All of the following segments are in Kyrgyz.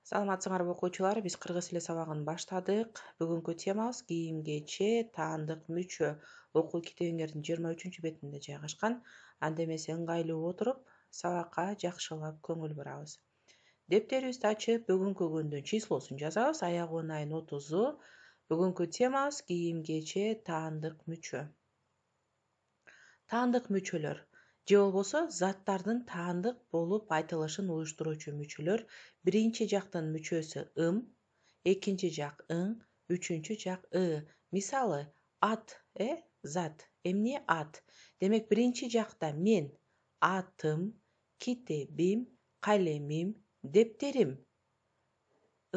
Саламатсыңарбы окуучулар, биз кыргыз тили сабагын баштадык. Бүгүнкү темабыз кийим-кече, таандык мүчө. Окуу китебиңердин 23 бетинде жайгашкан. Анда эмесе ыңгайлуу отуруп, сабакка жакшылап көңүл бурабыз. Дептерибизди ачып, бүгүнкү күндүн числосун жазабыз. Аягыбын айын 30-у. Бүгүнкү темабыз кийим-кече, таандык мүчө. Таандык мүчөлөр же болбосо заттардын таандык болуп айтылышын уюштуруучу мүчөлөр. Биринчи жактын мүчөсү ым, экинчи жак ың, үчүнчү жак ы. Мисалы, ат, зат. Эмне ат? Демек биринчи жакта мен, атым, китебим, калемим, дептерим.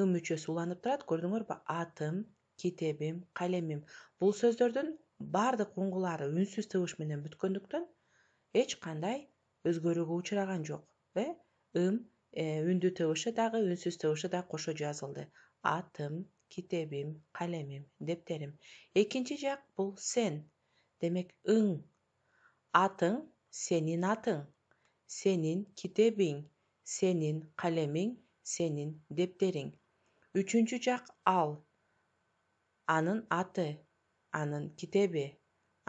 Ым мүчөсү уланып турат, көрдүңөрбү? Атым, китебим, калемим. Бул сөздөрдүн бардык уңгулары үнсүз тыбыш менен бүткөндүктөн эч кандай өзгөрүүгө учураган жок. Ым үндүү тыбышы дагы, үнсүз тыбышы да кошо жазылды. Атым, китебим, калемим, дептерим. Экинчи жак бул сен. Демек ың. Атың, сенин атың, сенин китебиң, сенин калемиң, сенин дептериң. Үчүнчү жак ал. Анын аты, анын китеби,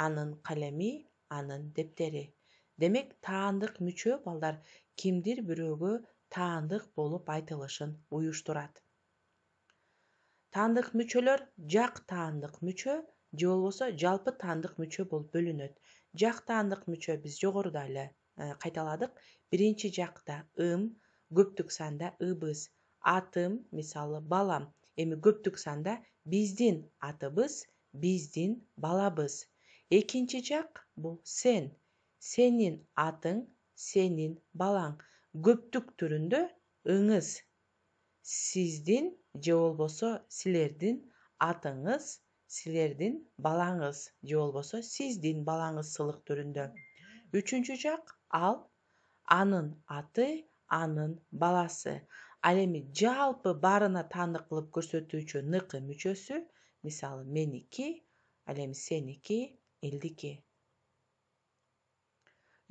анын калеми, анын дептери. Демек таандык мүчө балдар кимдир бирөөгө таандык болуп айтылышын уюштурат. Таандык мүчөлөр жак таандык мүчө же болбосо жалпы таандык мүчө болуп бөлүнөт. Жак таандык мүчө биз жогоруда эле кайталадык. Биринчи жакта ым, көптүк санда ыбыз. Атым, мисалы, балам. Эми көптүк санда биздин атыбыз, биздин балабыз. Экинчи жак бул сен. Сенин атың, сенин балаң. Көптүк түрүндө ыңыз. Сиздин же болбосо силердин атыңыз, силердин балаңыз же болбосо сиздин балаңыз сылык түрүндө. Үчүнчү жак ал, анын аты, анын баласы. Ал эми жалпы баарына таандык кылып көрсөтүүчү ныкы мүчөсү, мисалы меники, ал эми сеники, элдики.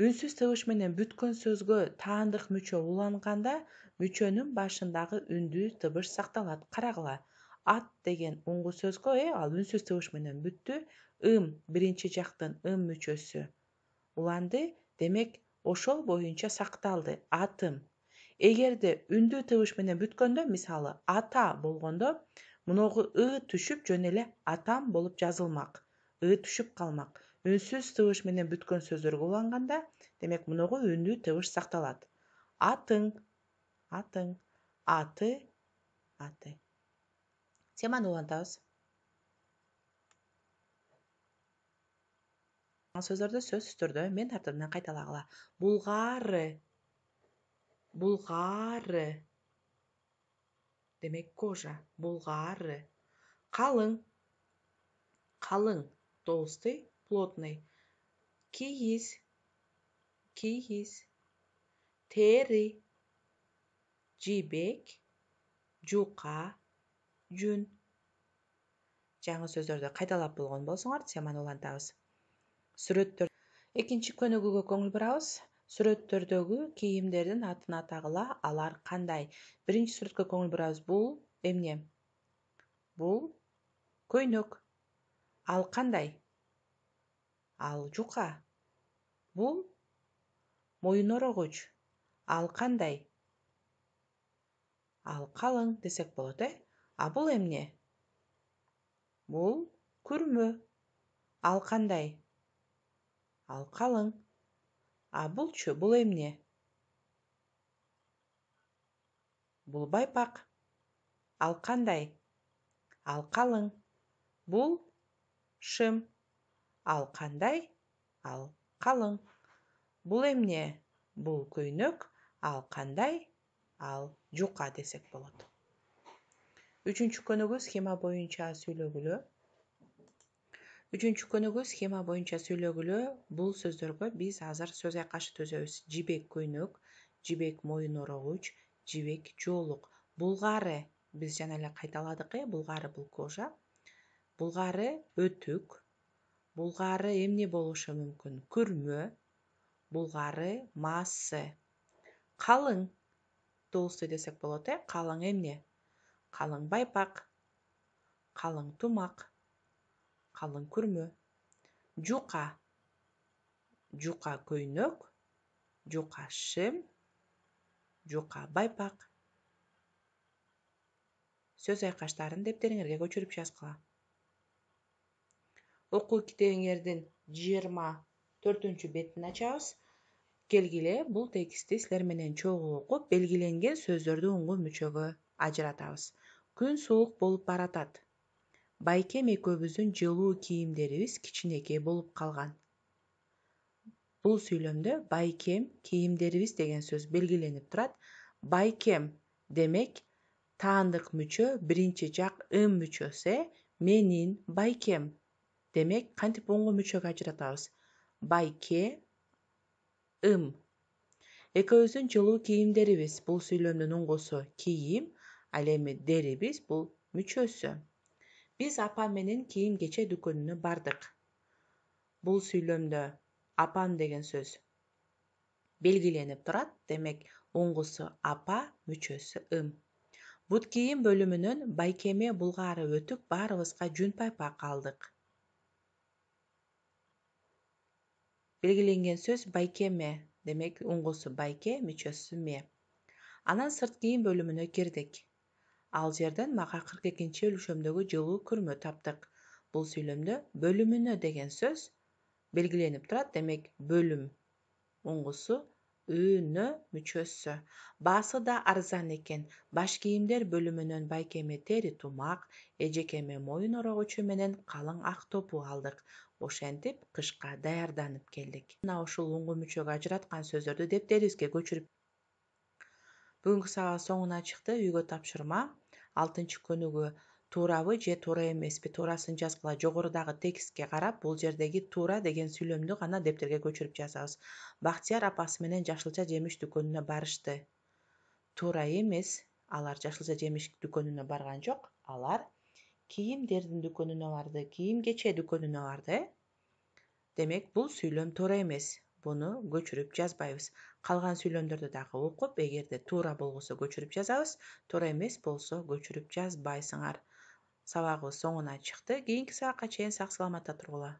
Үнсүз тыбыш менен бүткөн сөзгө таандык мүчө уланганда мүчөнүн башындагы үндүү тыбыш сакталат. Карагыла. Ат деген уңгу сөзгө ал үнсүз тыбыш менен бүттү. Ым, биринчи жактын ым мүчөсү уланды. Демек ошол боюнча сакталды. Атым. Эгерде үндүү тыбыш менен бүткөндө, мисалы, ата болгондо, муногу ы түшүп жөн эле атам болуп жазылмак. Ы түшүп калмак. Үнсүз тыбыш менен бүткөн сөздөргө уланганда, демек муногу үндүү тыбыш сакталат. Атың, атың, аты, аты. Теманы улантабыз. Сөздөрдү сөзсүз түрдө мен тартыбынан кайталагыла. Булгары, булгары. Демек кожа, булгары. Калың, калың, толстый, плотный. Кийиз, кийиз. Тери, жибек, жука, жүн. Жаңы сөздөрдү кайталап болгон болсоңор, теманы улантабыз. Сүрөттөр. Экинчи көнүгүүгө көңүл бурабыз. Сүрөттөрдөгү кийимдердин атын атагыла, алар кандай? Биринчи сүрөткө көңүл бурабыз. Бул эмне? Бул көйнөк. Ал кандай? Ал жука. Бул моюн орогуч. Ал кандай? Ал калың десек болот, А бул эмне? Бул күрмө. Ал кандай? Ал калың. А булчу, бул эмне? Бул байпак. Ал кандай? Ал калың. Бул шым. Ал кандай? Ал калың. Бул эмне? Бул көйнөк. Ал кандай? Ал жука десек болот. Үчүнчү көнүгүү схема боюнча сүйлөгүлө. Бул сөздөргө биз азыр сөз айкашы түзөбүз. Жибек көйнөк, жибек моюн орогуч, жибек жоолук. Булгары биз жана эле кайталадык, булгары бул кожа. Булгары өтүк. Булгары эмне болушу мүмкүн? Күрмө. Булгары массы. Калың. толстый десек болот. Калың эмне? Калың байпак, калың тумак, калың күрмө. Жука, жука көйнөк, жука шим, жука байпак. Сөз айкаштарын дептериңерге көчүрүп жазгыла. Окуу китебиңердин 24-бетин ачабыз. Келгиле, бул текстти силер менен чогуу окуп, белгиленген сөздөрдү уңгу мүчөгө ажыратабыз. Күн суук болуп баратат. Байкем экөөбүздүн жылуу кийимдерибиз кичинекей болуп калган. Бул сүйлөмдө байкем кийимдерибиз деген сөз белгиленип турат. Байкем демек таандык мүчө биринчи жак ым мүчөсү, менин байкем. Демек кантип оңго мүчөгө ажыратабыз? Байке ым. Экөөбүздүн жылуу кийимдерибиз бул сүйлөмдүн оңгосу кийим, ал эми дерибиз бул мүчөсү. Биз апам менен кийим кече дүкөнүнө бардык. Бул сүйлөмдө апам деген сөз белгиленип турат. Демек оңгосу апа, мүчөсү ым. Бут кийим бөлүмүнөн байкеме булгаары өтүп баарыбызга жүн байпак алдык. Белгиленген сөз байкеме. Демек оңгосу байке, мүчөсү ме. Анан сырт кийим бөлүмүнө кирдик. Ал жерден мага 42-чи өлчөмдөгү жылуу күрмө таптык. Бул сүйлөмдө бөлүмүнө деген сөз белгиленип турат. Демек бөлүм оңгосу үнө мүчөсү. Баасы да арзан экен. Баш кийимдер бөлүмүнөн байкеме тери тумак, эжекеме моюн орогучу менен калың ак топу алдык. Ошентип кышка даярданып келдик. Мына ушул оңго мүчөгө ажыраткан сөздөрдү дептерибизге көчүрүп. Бүгүнкү сабак соңуна чыкты. Үйгө тапшырма. 6-көнүгү туурабы же туура эмеспи? Туурасын жазгыла. Жогорудагы текстке карап, бул жердеги туура деген сүйлөмдү гана дептерге көчүрүп жазабыз. Бактияр апасы менен жашылча жемиш дүкөнүнө барышты. Туура эмес. Алар жашылча жемиш дүкөнүнө барган жок. Алар кийимдердин дүкөнүнө барды. Кийим кече дүкөнүнө барды. Демек бул сүйлөм туура эмес. Буну көчүрүп жазбайбыз. Калган сүйлөмдөрдү дагы окуп, эгерде туура болгосо көчүрүп жазабыз, туура эмес болсо көчүрүп жазбайсыңар. Сабагыбыз соңуна чыкты. Кийинки сабакка чейин сак саламатта тургула.